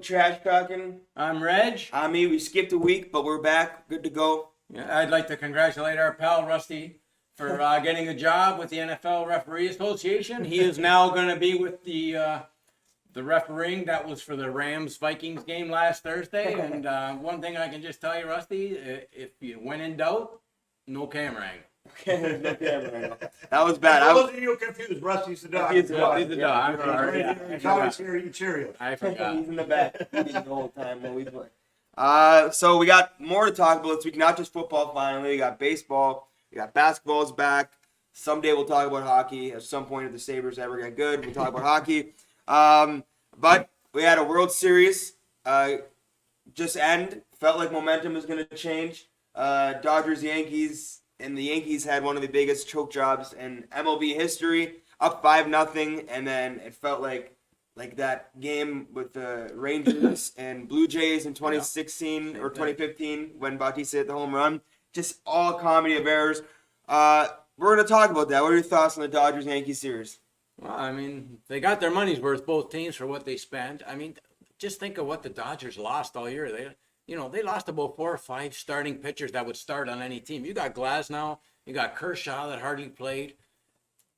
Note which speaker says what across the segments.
Speaker 1: Trash Talkin.
Speaker 2: I'm Reg.
Speaker 1: I'm E. We skipped a week, but we're back. Good to go.
Speaker 2: Yeah, I'd like to congratulate our pal Rusty for getting a job with the NFL Referee Association. He is now going to be with the refereeing that was for the Rams-Vikings game last Thursday. And one thing I can just tell you, Rusty, if you went in doubt, no camera angle.
Speaker 1: That was bad.
Speaker 3: I wasn't even confused. Rusty's the dog.
Speaker 1: He's the dog.
Speaker 2: He's the dog. I'm sorry.
Speaker 3: He's always here eating Cheerios.
Speaker 2: I forgot.
Speaker 1: He's in the back the whole time when we play. So we got more to talk about this week. Not just football. Finally, we got baseball. We got basketball's back. Someday we'll talk about hockey. At some point, if the Sabres ever get good, we'll talk about hockey. But we had a World Series just end. Felt like momentum was going to change. Dodgers, Yankees. And the Yankees had one of the biggest choke jobs in MLB history, up 5-0, and then it felt like that game with the Rangers and Blue Jays in 2016 or 2015 when Bautista hit the home run. Just all comedy of errors. We're going to talk about that. What are your thoughts on the Dodgers-Yankees series?
Speaker 2: Well, I mean, they got their money's worth, both teams, for what they spent. I mean, just think of what the Dodgers lost all year. They lost about 4 or 5 starting pitchers that would start on any team. You got Glasnow, you got Kershaw that hardly played.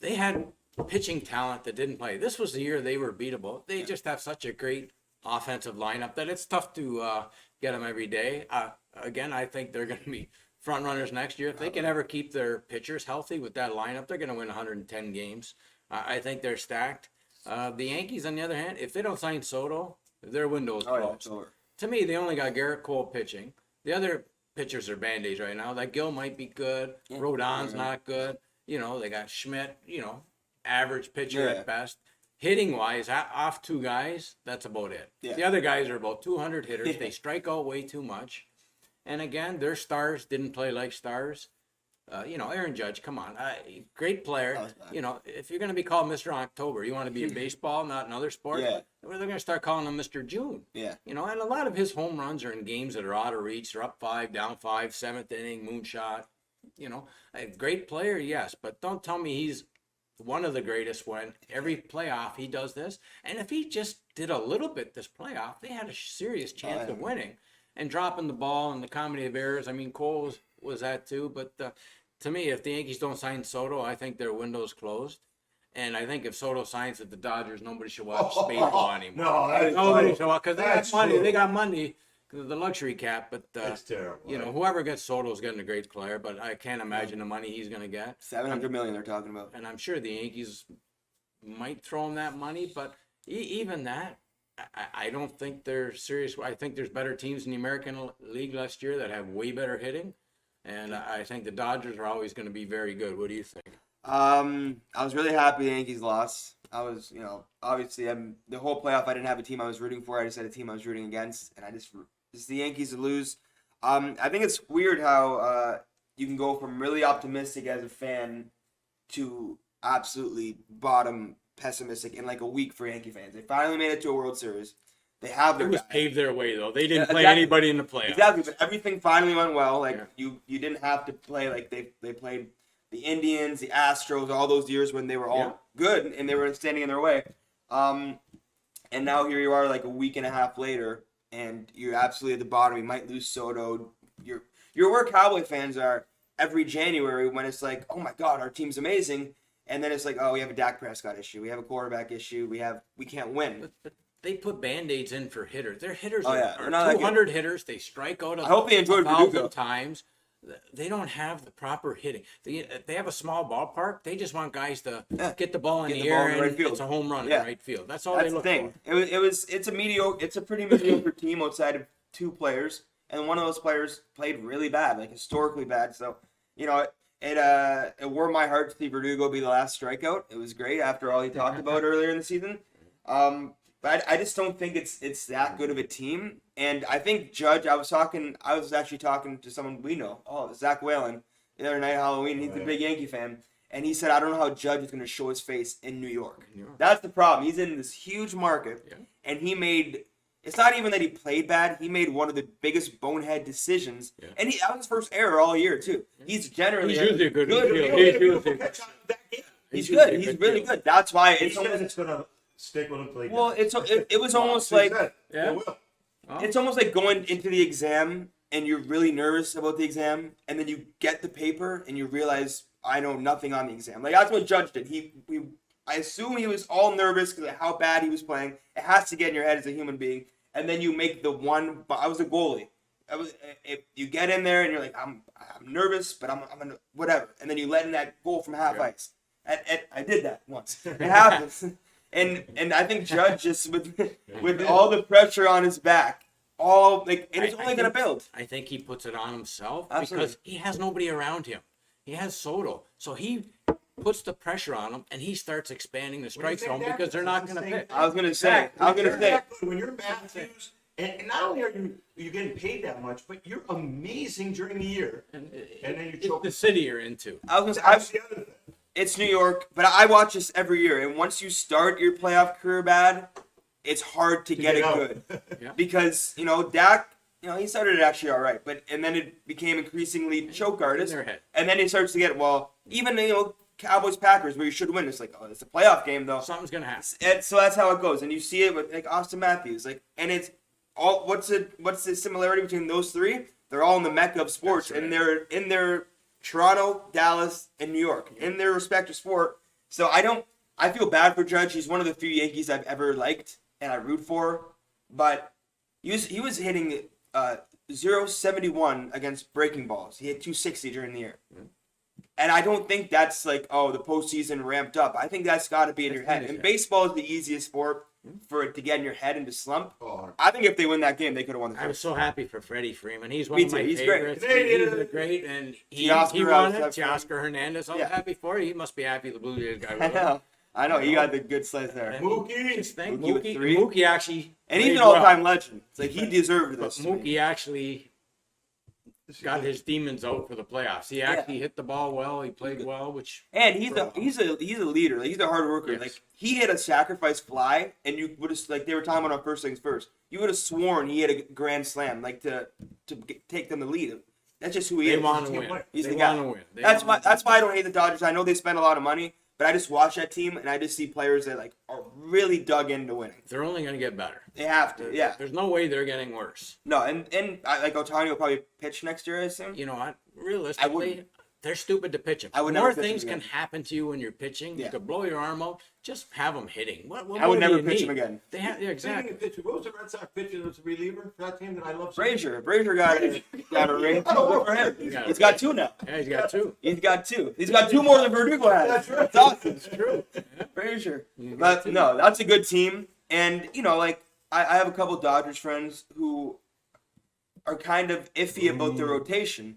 Speaker 2: They had pitching talent that didn't play. This was the year they were beatable. They just have such a great offensive lineup that it's tough to get them every day. Again, I think they're going to be front runners next year. If they can ever keep their pitchers healthy with that lineup, they're going to win 110 games. I think they're stacked. The Yankees, on the other hand, if they don't sign Soto, their window is closed. To me, they only got Garrett Cole pitching. The other pitchers are Band-Aids right now. That Gill might be good. Yeah. Rodon's not good. They got Schmidt, average pitcher at best. Hitting-wise, off 2 guys, that's about it. Yeah. The other guys are about 200 hitters. They strike out way too much. And again, their stars didn't play like stars. Aaron Judge, come on. Great player. If you're going to be called Mr. October, you want to be in baseball, not in other sports. Yeah. They're going to start calling him Mr. June. Yeah. And a lot of his home runs are in games that are out of reach. They're up 5, down 5, 7th inning, moonshot. A great player, yes, but don't tell me he's one of the greatest when every playoff he does this. And if he just did a little bit this playoff, they had a serious chance of winning. And dropping the ball and the comedy of errors. I mean, Cole was that too, but to me, if the Yankees don't sign Soto, I think their window's closed. And I think if Soto signs with the Dodgers, nobody should watch baseball anymore. Nobody should watch, because they got money. They got money because of the luxury cap. But
Speaker 3: that's terrible.
Speaker 2: Whoever gets Soto is getting a great player. But I can't imagine the money he's going to get.
Speaker 1: $700 million they're talking about.
Speaker 2: And I'm sure the Yankees might throw him that money, but even that, I don't think they're serious. I think there's better teams in the American League last year that have way better hitting. And I think the Dodgers are always going to be very good. What do you think?
Speaker 1: I was really happy the Yankees lost. I was, obviously the whole playoff I didn't have a team I was rooting for. I just had a team I was rooting against. And just the Yankees to lose. I think it's weird how you can go from really optimistic as a fan to absolutely bottom pessimistic in like a week for Yankee fans. They finally made it to a World Series. They have their
Speaker 2: paved their way though. They didn't play anybody in the playoffs.
Speaker 1: Exactly, but everything finally went well. Like you didn't have to play like they played the Indians, the Astros, all those years when they were all good and they were standing in their way. And now here you are like a week and a half later and you're absolutely at the bottom. You might lose Soto. You're where Cowboy fans are every January when it's like, oh my God, our team's amazing. And then it's like, oh, we have a Dak Prescott issue. We have a quarterback issue. We can't win.
Speaker 2: But they put Band-Aids in for hitters. Their hitters are 200 hitters. They strike out
Speaker 1: I hope they enjoyed
Speaker 2: 1,000 times. They don't have the proper hitting. They have a small ballpark. They just want guys to get the ball in the air and right it's a home run in right field. That's all they look for.
Speaker 1: It's a pretty mediocre team outside of 2 players, and one of those players played really bad, like historically bad. So, it warmed my heart to see Verdugo be the last strikeout. It was great after all he talked about earlier in the season. But I just don't think it's that good of a team. And I think Judge, I was actually talking to someone we know, Zach Whalen, the other night at Halloween. He's a big Yankee fan. And he said, I don't know how Judge is going to show his face in New York. That's the problem. He's in this huge market, and he made – it's not even that he played bad. He made one of the biggest bonehead decisions. Yeah. And that was his first error all year, too. He's generally
Speaker 2: – He's usually good.
Speaker 1: He's good. He's really good. That's why
Speaker 3: it's almost – it's going to stick with them till they
Speaker 1: Well,
Speaker 3: die.
Speaker 1: it was almost
Speaker 3: Well,
Speaker 1: like
Speaker 3: they said,
Speaker 2: Yeah.
Speaker 3: they will.
Speaker 2: Oh.
Speaker 1: it's almost like going into the exam and you're really nervous about the exam, and then you get the paper and you realize I know nothing on the exam. Like that's what Judge did. I assume he was all nervous because of how bad he was playing. It has to get in your head as a human being, and then you make the one. But I was a goalie. If you get in there and you're like I'm nervous, but I'm gonna whatever, and then you let in that goal from half ice. I did that once. It happens. And I think Judge just with all the pressure on his back, and it's only gonna build.
Speaker 2: I think he puts it on himself
Speaker 1: Absolutely.
Speaker 2: because he has nobody around him. He has Soto, so he puts the pressure on him, and he starts expanding the strike zone because they're not going to pitch.
Speaker 1: I was gonna say.
Speaker 3: When you're Matthews, and not only are you getting paid that much, but you're amazing during the year, and then you
Speaker 2: It's
Speaker 3: choke.
Speaker 2: the city you're into.
Speaker 1: I was gonna
Speaker 3: That's
Speaker 1: say.
Speaker 3: the other thing.
Speaker 1: It's New York, but I watch this every year. And once you start your playoff career bad, it's hard to get it
Speaker 3: get out.
Speaker 1: good.
Speaker 2: Yeah.
Speaker 1: Because, Dak, he started it actually all right. And then it became increasingly choke artist.
Speaker 2: their head.
Speaker 1: And then it starts to get, even, Cowboys Packers where you should win. It's like, it's a playoff game though.
Speaker 2: Something's going to happen.
Speaker 1: And so that's how it goes. And you see it with like Austin Matthews. And it's all what's the similarity between those three? They're all in the mecca of sports.
Speaker 2: That's right.
Speaker 1: And they're in their Toronto, Dallas, and New York in their respective sport. So I feel bad for Judge. He's one of the few Yankees I've ever liked and I root for. But he was hitting 0.71 against breaking balls. He hit 260 during the year. And I don't think that's like, the postseason ramped up. I think that's got to be in your head. And baseball is the easiest sport for it to get in your head and to slump.
Speaker 3: Oh,
Speaker 1: I think if they win that game, they could have won the
Speaker 2: I was
Speaker 1: first.
Speaker 2: so happy for Freddie Freeman. He's one
Speaker 1: Me
Speaker 2: of my
Speaker 1: too. He's great.
Speaker 2: favorites.
Speaker 3: Canadian.
Speaker 2: He's great, and he
Speaker 1: Teoscar
Speaker 2: won it.
Speaker 1: out,
Speaker 2: Teoscar Hernandez. I was
Speaker 1: Yeah.
Speaker 2: happy for you. He must be happy the Blue Jays guy.
Speaker 1: I know. He got the good slice there.
Speaker 2: And
Speaker 3: Mookie.
Speaker 2: just think,
Speaker 1: Mookie with
Speaker 2: Mookie,
Speaker 1: three.
Speaker 2: Mookie actually
Speaker 1: And he's
Speaker 2: played
Speaker 1: an all-time
Speaker 2: well.
Speaker 1: legend. It's like he deserved
Speaker 2: But
Speaker 1: this.
Speaker 2: Mookie actually got his demons out for the playoffs. He actually hit the ball well. He played well, which
Speaker 1: And he's a leader. Like, he's a hard worker.
Speaker 2: Yes.
Speaker 1: Like he hit a sacrifice fly, and you would have they were talking about on First Things First. You would have sworn he had a grand slam, like to take them the lead. That's just who he
Speaker 2: they
Speaker 1: is.
Speaker 2: want to
Speaker 3: He's
Speaker 2: win.
Speaker 3: the
Speaker 1: He's
Speaker 2: They
Speaker 1: the guy.
Speaker 2: want to win. They
Speaker 1: That's
Speaker 2: wanna
Speaker 1: why I don't hate the Dodgers. I know they spend a lot of money, but I just watch that team and I just see players that are really dug into winning.
Speaker 2: They're only going to get better.
Speaker 1: They have to, yeah.
Speaker 2: There's no way they're getting worse.
Speaker 1: No, and Ohtani will probably pitch next year, I assume.
Speaker 2: You know what? Realistically, they're stupid to pitch him.
Speaker 1: I would never
Speaker 2: More
Speaker 1: pitch him
Speaker 2: things can
Speaker 1: again.
Speaker 2: happen to you when you're pitching.
Speaker 1: Yeah.
Speaker 2: You could blow your arm out. Just have them hitting. What
Speaker 1: I would
Speaker 2: more do
Speaker 1: never
Speaker 2: you
Speaker 1: pitch
Speaker 2: need?
Speaker 1: him again.
Speaker 2: They have exactly.
Speaker 3: Speaking of pitching, what was the Red Sox pitcher that's a reliever for that team that I love so
Speaker 1: Brazier got a ring. Good for him.
Speaker 2: Yeah.
Speaker 1: He's got two now.
Speaker 2: Yeah, he's got two.
Speaker 1: He's got two. He's got two more than Verdugo has.
Speaker 3: That's right.
Speaker 1: That's awesome.
Speaker 2: It's true.
Speaker 1: Brazier.
Speaker 2: You got
Speaker 1: But
Speaker 2: two.
Speaker 1: no, that's a good team. And, I have a couple Dodgers friends who are kind of iffy about the rotation.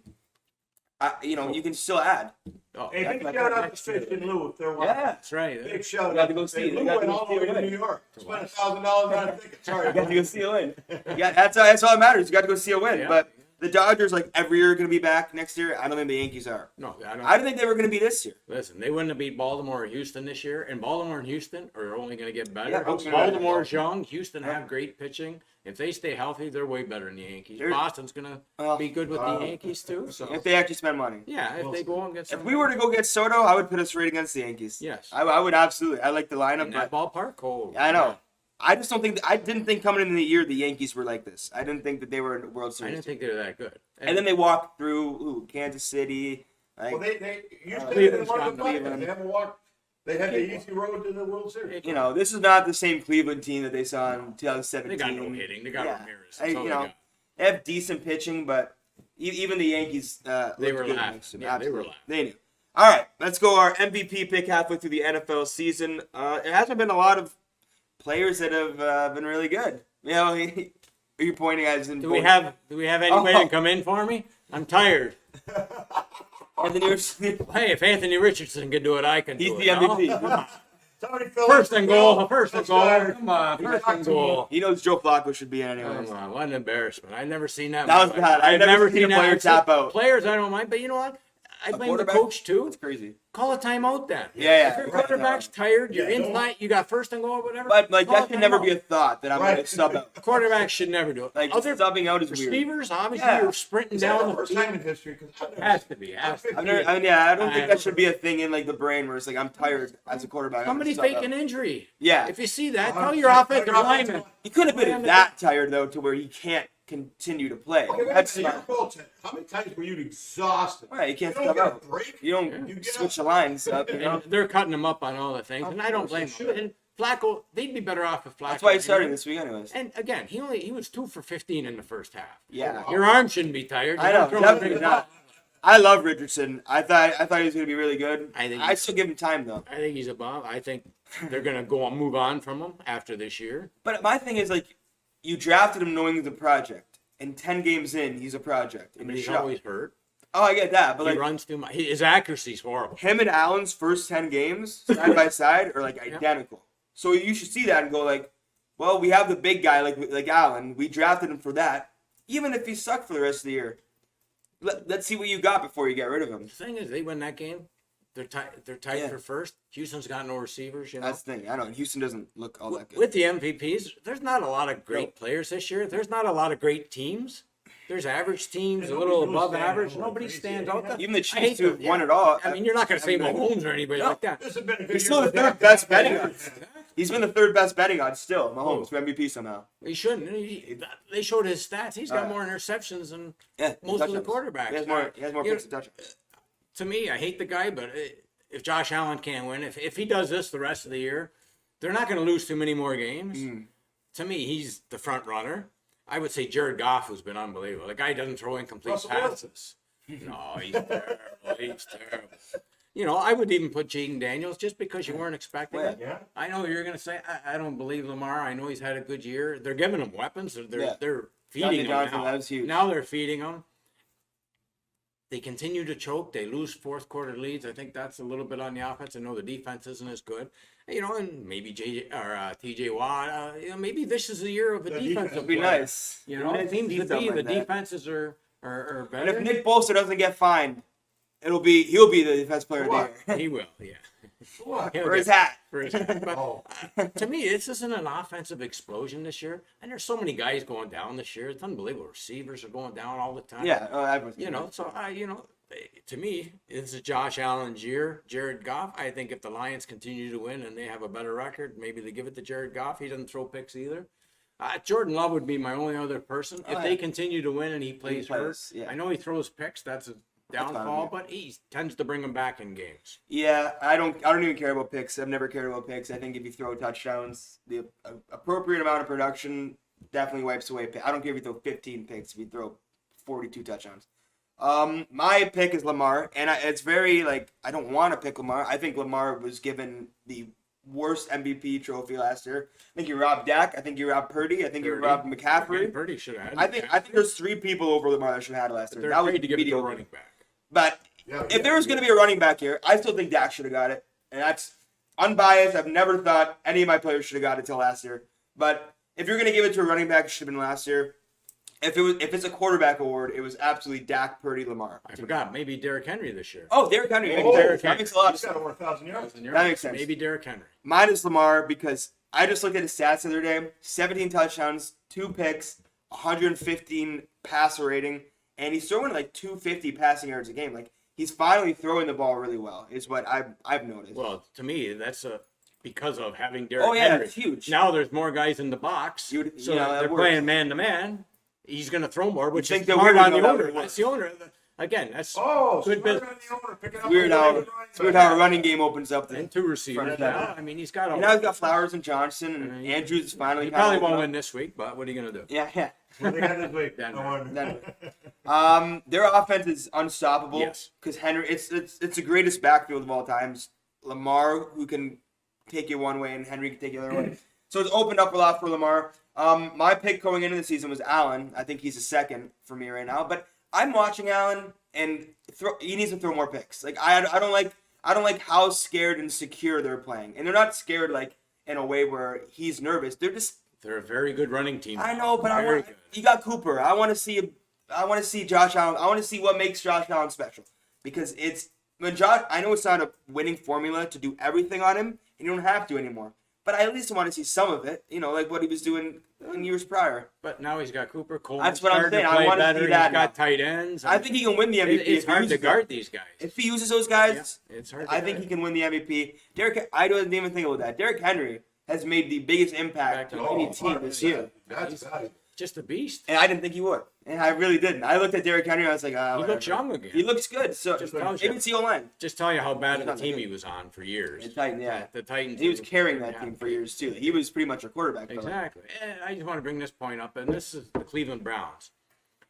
Speaker 1: You can still add.
Speaker 2: Oh,
Speaker 3: Hey,
Speaker 1: That's
Speaker 3: big
Speaker 1: my
Speaker 3: shout out
Speaker 1: favorite.
Speaker 3: to Fish and Lou if they're watching.
Speaker 1: Yeah.
Speaker 2: that's right.
Speaker 3: Big shout
Speaker 1: You got
Speaker 3: out
Speaker 1: to go
Speaker 3: to
Speaker 1: see
Speaker 3: Fish.
Speaker 1: it.
Speaker 3: Lou
Speaker 1: You got to
Speaker 3: went
Speaker 1: go
Speaker 3: all
Speaker 1: see
Speaker 3: the way
Speaker 1: it
Speaker 3: to
Speaker 1: win.
Speaker 3: New York. Spent $1,000 on a ticket. Sorry.
Speaker 1: You got to go see a win. Yeah, that's all that matters. You got to go see a win.
Speaker 2: Yeah.
Speaker 1: But the Dodgers, every year, are going to be back next year. I don't think the Yankees are.
Speaker 2: No, I don't.
Speaker 1: I didn't think they were going to be this year.
Speaker 2: Listen, they wouldn't have beat Baltimore or Houston this year, and Baltimore and Houston are only going to get better.
Speaker 1: Yeah, hopefully.
Speaker 2: Baltimore's young. Houston have great pitching. If they stay healthy, they're way better than the Yankees.
Speaker 1: They're-
Speaker 2: Boston's going to
Speaker 1: Well,
Speaker 2: be good with the Yankees too. So
Speaker 1: If they actually spend money.
Speaker 2: yeah, if they go and get some.
Speaker 1: If we were to go get Soto, I would put us right against the Yankees.
Speaker 2: Yes.
Speaker 1: I would absolutely. I like the lineup,
Speaker 2: in that
Speaker 1: but
Speaker 2: ballpark, oh,
Speaker 1: I know. I just don't think I didn't think coming into the year the Yankees were like this. I didn't think that they were in the World
Speaker 2: I
Speaker 1: Series.
Speaker 2: didn't think they were that good.
Speaker 1: And then they walked through Kansas City.
Speaker 3: Well, they used to
Speaker 2: Cleveland's
Speaker 3: one
Speaker 2: got
Speaker 3: of the five.
Speaker 1: Cleveland.
Speaker 3: They haven't walked. They had the easy road to the World Series.
Speaker 1: This is not the same Cleveland team that they saw in
Speaker 2: They
Speaker 1: 2017.
Speaker 2: got no hitting. They got
Speaker 1: Yeah.
Speaker 2: Ramirez. That's all they got.
Speaker 1: They have decent pitching, but even the Yankees
Speaker 2: They
Speaker 1: looked
Speaker 2: were
Speaker 1: good
Speaker 2: laughing.
Speaker 1: next to them.
Speaker 2: Yeah, they were
Speaker 1: Absolutely.
Speaker 2: laughing.
Speaker 1: They knew. All right, let's go our MVP pick halfway through the NFL season. It hasn't been a lot of players that have been really good. Are you pointing at?
Speaker 2: Do we have anybody
Speaker 1: Oh.
Speaker 2: to come in for me? I'm tired. Hey, if Anthony Richardson can do it, I can
Speaker 1: He's
Speaker 2: do
Speaker 1: the
Speaker 2: it. no?
Speaker 1: MVP.
Speaker 2: Come on.
Speaker 3: Somebody fill
Speaker 2: First
Speaker 3: in
Speaker 2: and
Speaker 3: the
Speaker 2: goal.
Speaker 3: bill.
Speaker 2: First and
Speaker 3: Let's
Speaker 2: goal.
Speaker 3: go.
Speaker 2: Come on. First and goal.
Speaker 1: He knows Joe Flacco should be in anyways.
Speaker 2: Come on. What an embarrassement. I've never seen that.
Speaker 1: That was bad. I've never seen a player tap out.
Speaker 2: Players I don't mind, but you know what? I
Speaker 1: A
Speaker 2: blame the
Speaker 1: quarterback?
Speaker 2: coach too.
Speaker 1: It's crazy.
Speaker 2: Call a timeout then.
Speaker 1: Yeah.
Speaker 2: If your quarterback's tired, you're
Speaker 3: Yeah,
Speaker 2: in
Speaker 3: don't-
Speaker 2: line, you got first and goal or whatever.
Speaker 1: But like
Speaker 2: call
Speaker 1: that should never
Speaker 2: timeout.
Speaker 1: be a thought that I'm going
Speaker 3: Right.
Speaker 1: to sub out.
Speaker 2: Quarterbacks should never do it.
Speaker 1: Like
Speaker 2: Other
Speaker 1: subbing out is weird.
Speaker 2: receivers, obviously,
Speaker 1: Yeah.
Speaker 2: you're sprinting
Speaker 3: Is that
Speaker 2: down
Speaker 3: the
Speaker 2: the
Speaker 3: first
Speaker 2: field.
Speaker 3: time in history? Because
Speaker 2: Has to be. Has to be.
Speaker 1: I don't think
Speaker 2: I-
Speaker 1: that should be a thing in like the brain where it's like I'm tired as a quarterback. I'm
Speaker 2: Somebody
Speaker 1: gonna sub
Speaker 2: fake an
Speaker 1: out.
Speaker 2: injury.
Speaker 1: Yeah.
Speaker 2: If you see that, tell
Speaker 3: 100%.
Speaker 2: your offensive lineman.
Speaker 1: He could have been
Speaker 2: Man,
Speaker 1: that tired though to where he can't continue to play.
Speaker 3: Okay, wait a
Speaker 1: That's
Speaker 3: minute,
Speaker 1: not
Speaker 3: you're a goaltender. How many times were you exhausted?
Speaker 1: right. You can't
Speaker 3: You don't
Speaker 1: sub
Speaker 3: get a
Speaker 1: out.
Speaker 3: break.
Speaker 1: You don't
Speaker 3: You get
Speaker 1: switch
Speaker 3: up.
Speaker 1: the lines up. You know?
Speaker 2: And they're cutting him up on all the things,
Speaker 3: Of
Speaker 2: and I don't
Speaker 3: course,
Speaker 2: blame
Speaker 3: they
Speaker 2: him.
Speaker 3: should.
Speaker 2: And Flacco, they'd be better off if Flacco.
Speaker 1: That's why he's starting this week, anyways.
Speaker 2: And again, he was 2 for 15 in the first half.
Speaker 1: Yeah.
Speaker 2: Your arm shouldn't be tired.
Speaker 1: I
Speaker 2: You
Speaker 1: know.
Speaker 2: don't throw
Speaker 1: Definitely
Speaker 2: it-
Speaker 1: not. I love Richardson. I thought he was going to be really good.
Speaker 2: I think
Speaker 1: I
Speaker 2: he's-
Speaker 1: still give him time though.
Speaker 2: I think he's above. I think they're gonna move on from him after this year.
Speaker 1: But my thing is like, you drafted him knowing he's a project, and 10 games in, he's a project.
Speaker 2: But
Speaker 1: And
Speaker 2: he's
Speaker 1: you're
Speaker 2: always
Speaker 1: shocked.
Speaker 2: hurt.
Speaker 1: Oh, I get that, but
Speaker 2: He
Speaker 1: like
Speaker 2: runs too much. His accuracy's horrible.
Speaker 1: him and Allen's first 10 games side by side are like identical. So you should see that and go like, well, we have the big guy like Allen. We drafted him for that. Even if he sucked for the rest of the year, let's see what you got before you get rid of him.
Speaker 2: The thing is, they win that game. They're tied. They're tied
Speaker 1: Yeah.
Speaker 2: for first. Houston's got no receivers. You know.
Speaker 1: That's the thing. I know Houston doesn't look all that good.
Speaker 2: With the MVPs, there's not a lot of great players this year. There's not a lot of great teams. There's average teams,
Speaker 3: Yeah,
Speaker 2: a little
Speaker 3: nobody's
Speaker 2: above
Speaker 3: standing
Speaker 2: average.
Speaker 3: out
Speaker 2: Nobody
Speaker 3: crazy.
Speaker 2: stands out.
Speaker 1: Even the
Speaker 2: I
Speaker 1: Chiefs
Speaker 2: hate
Speaker 1: who have
Speaker 2: them,
Speaker 1: won
Speaker 2: yeah.
Speaker 1: it all.
Speaker 2: I mean, you're not going to say
Speaker 1: I mean,
Speaker 2: Mahomes or anybody like that.
Speaker 3: This has been a good
Speaker 1: He's
Speaker 3: year
Speaker 1: still the
Speaker 3: for
Speaker 1: third
Speaker 3: Dak.
Speaker 1: best betting odds. He's been the third best betting odds still. Mahomes for MVP somehow.
Speaker 2: He shouldn't. They showed his stats. He's got
Speaker 1: Uh,
Speaker 2: more interceptions than
Speaker 1: Yeah,
Speaker 2: most of the
Speaker 1: touchdowns.
Speaker 2: quarterbacks.
Speaker 1: He has more
Speaker 2: You
Speaker 1: picks to touch.
Speaker 2: To me, I hate the guy, but if Josh Allen can't win, if he does this the rest of the year, they're not going to lose too many more games.
Speaker 1: Mm.
Speaker 2: To me, he's the front runner. I would say Jared Goff, who's been unbelievable. The guy doesn't throw incomplete
Speaker 3: Russell Wilson.
Speaker 2: passes. No, he's terrible. He's terrible. You know, I would even put Jaden Daniels just because you weren't expecting it.
Speaker 3: Yeah.
Speaker 2: I know you're going to say, I don't believe Lamar. I know he's had a good year. They're giving him weapons. They're feeding him
Speaker 1: Johnson,
Speaker 2: now.
Speaker 1: that was huge.
Speaker 2: Now they're feeding him. They continue to choke. They lose fourth quarter leads. I think that's a little bit on the offense. I know the defense isn't as good. You know, and maybe TJ Watt. You know, maybe this is the year of a
Speaker 3: The
Speaker 2: defensive
Speaker 3: defense
Speaker 1: It'd be
Speaker 2: player.
Speaker 1: nice.
Speaker 2: You know, it
Speaker 1: Nice
Speaker 2: seems to
Speaker 1: detail
Speaker 2: be
Speaker 1: like
Speaker 2: the
Speaker 1: that.
Speaker 2: defenses are
Speaker 1: And
Speaker 2: better.
Speaker 1: if Nick Bosa doesn't get fined, he'll be the defense player of
Speaker 3: What?
Speaker 1: the year.
Speaker 2: He will, yeah.
Speaker 3: What?
Speaker 2: He'll
Speaker 1: For his
Speaker 2: get-
Speaker 1: hat.
Speaker 2: for his hat. But
Speaker 3: Oh,
Speaker 2: to me, this isn't an offensive explosion this year. And there's so many guys going down this year. It's unbelievable. Receivers are going down all the time.
Speaker 1: Yeah,
Speaker 2: You know, so to me, this is Josh Allen's year. Jared Goff. I think if the Lions continue to win and they have a better record, maybe they give it to Jared Goff. He doesn't throw picks either. Jordan Love would be my only other person. If they continue to win and he plays hurt,
Speaker 1: plays, yeah.
Speaker 2: I know he throws picks. That's a downfall,
Speaker 1: yeah.
Speaker 2: but he tends to bring them back in games.
Speaker 1: Yeah, I don't even care about picks. I've never cared about picks. I think if you throw touchdowns, the appropriate amount of production definitely wipes away. I don't care if you throw 15 picks. If you throw 42 touchdowns. My pick is Lamar, and it's very like I don't want to pick Lamar. I think Lamar was given the worst MVP trophy last year. I think you robbed Dak. I think you robbed Purdy. I think you robbed McCaffrey.
Speaker 2: Purdy should have had.
Speaker 1: I think there's 3 people over Lamar that should have had it last year.
Speaker 2: they're
Speaker 1: That was
Speaker 2: afraid to give it to a
Speaker 1: mediocre.
Speaker 2: running back.
Speaker 1: But
Speaker 3: yeah,
Speaker 1: if there was going to be a running back here, I still think Dak should have got it. And that's unbiased. I've never thought any of my players should have got it till last year. But if you're going to give it to a running back, it should have been last year. If it's a quarterback award, it was absolutely Dak, Purdy, Lamar.
Speaker 2: I forgot. Maybe Derrick Henry this year.
Speaker 1: Oh, Derrick Henry.
Speaker 3: Oh,
Speaker 1: That makes a lot of
Speaker 3: he's
Speaker 1: sense.
Speaker 3: got over 1,000 yards.
Speaker 1: That makes sense.
Speaker 2: Maybe Derrick Henry.
Speaker 1: Mine is Lamar because I just looked at his stats the other day. 17 touchdowns, 2 picks, 115 passer rating, and he's throwing like 250 passing yards a game. Like he's finally throwing the ball really well. Is what I've noticed.
Speaker 2: Well, to me, that's because of having Derrick
Speaker 1: Oh, yeah,
Speaker 2: Henry.
Speaker 1: it's huge.
Speaker 2: Now there's more guys in the box, so
Speaker 1: that
Speaker 2: they're
Speaker 1: works.
Speaker 2: playing man to man. He's going to throw more, which
Speaker 1: think
Speaker 2: is
Speaker 1: that
Speaker 2: smart
Speaker 1: weird
Speaker 2: on the
Speaker 1: though,
Speaker 2: owner.
Speaker 1: that
Speaker 2: That's the owner. Again, that's
Speaker 3: Oh,
Speaker 2: good
Speaker 3: smart
Speaker 2: business.
Speaker 3: on the owner, picking up
Speaker 1: It's weird
Speaker 3: the
Speaker 1: how
Speaker 3: running
Speaker 1: it's weird how a running game opens up.
Speaker 2: And 2 receivers.
Speaker 1: Front
Speaker 2: Now.
Speaker 1: seven.
Speaker 2: I mean, he's got
Speaker 1: And now he's got Flowers and Johnson and Andrews is finally.
Speaker 2: He
Speaker 1: kinda
Speaker 2: probably
Speaker 1: opening
Speaker 2: won't
Speaker 1: up.
Speaker 2: win this week, but what are you going to do?
Speaker 1: Yeah.
Speaker 3: What they got this week?
Speaker 2: Denver.
Speaker 3: No wonder.
Speaker 1: Denver. Their offense is unstoppable.
Speaker 2: Yes.
Speaker 1: Because Henry, it's the greatest backfield of all times. Lamar, who can take you one way, and Henry can take you the other way. So it's opened up a lot for Lamar. My pick going into the season was Allen. I think he's a second for me right now. But I'm watching Allen, and he needs to throw more picks. Like I don't like how scared and secure they're playing, and they're not scared like in a way where he's nervous.
Speaker 2: They're a very good running team.
Speaker 1: I know, but
Speaker 2: Very good.
Speaker 1: you got Cooper. I want to see Josh Allen. I want to see what makes Josh Allen special. because it's when Josh. I know it's not a winning formula to do everything on him, and you don't have to anymore. But I at least want to see some of it, like what he was doing in years prior.
Speaker 2: But now he's got Cooper Cole.
Speaker 1: That's what I'm saying. I want to see that.
Speaker 2: He's got tight ends.
Speaker 1: I think he can win the MVP.
Speaker 2: It's hard to guard these guys.
Speaker 1: If he uses those guys,
Speaker 2: it's hard.
Speaker 1: I think he can win the MVP. I don't even think about that. Derrick Henry has made the biggest impact on any team this year.
Speaker 3: That's
Speaker 2: just a beast.
Speaker 1: And I didn't think he would. And I really didn't. I looked at Derrick Henry and I was like,
Speaker 2: he looks young again.
Speaker 1: He looks good. So maybe it's the O-line.
Speaker 2: Just tell you how bad of a team he was on for years.
Speaker 1: The Titans, yeah.
Speaker 2: The Titans.
Speaker 1: He was carrying that team for years, too. He was pretty much a quarterback.
Speaker 2: Exactly. And I just want to bring this point up, and this is the Cleveland Browns.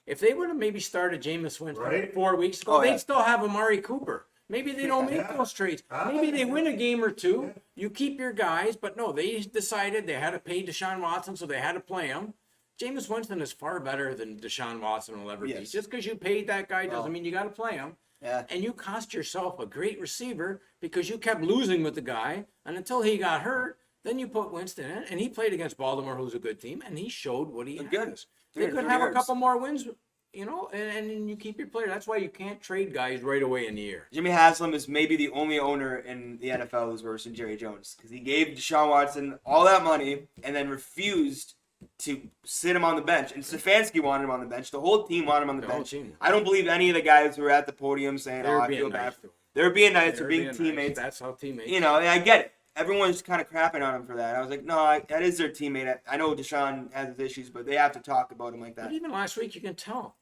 Speaker 2: If they would have maybe started Jameis Winston 4 weeks ago, they'd still have Amari Cooper. Maybe they don't make those trades. Maybe they win a game or two. You keep your guys, but no, they decided they had to pay Deshaun Watson, so they had to play him. Jameis Winston is far better than Deshaun Watson will ever be. Just because you paid that guy doesn't mean you got to play him.
Speaker 1: Yeah.
Speaker 2: And you cost yourself a great receiver because you kept losing with the guy, and until he got hurt, then you put Winston in, and he played against Baltimore, who's a good team, and he showed what he has. They could have a couple more wins, and you keep your player. That's why you can't trade guys right away in the year.
Speaker 1: Jimmy Haslam is maybe the only owner in the NFL who's worse than Jerry Jones because he gave Deshaun Watson all that money and then refused to sit him on the bench. And Stefanski wanted him on the bench. The whole team wanted him on the bench. I don't believe any of the guys who were at the podium saying, I feel bad. They were being nice. They're being teammates.
Speaker 2: That's how teammates.
Speaker 1: And I get it. Everyone's kind of crapping on him for that. I was like, no, that is their teammate. I know Deshaun has his issues, but they have to talk about him like that.
Speaker 2: But even last week, you can tell.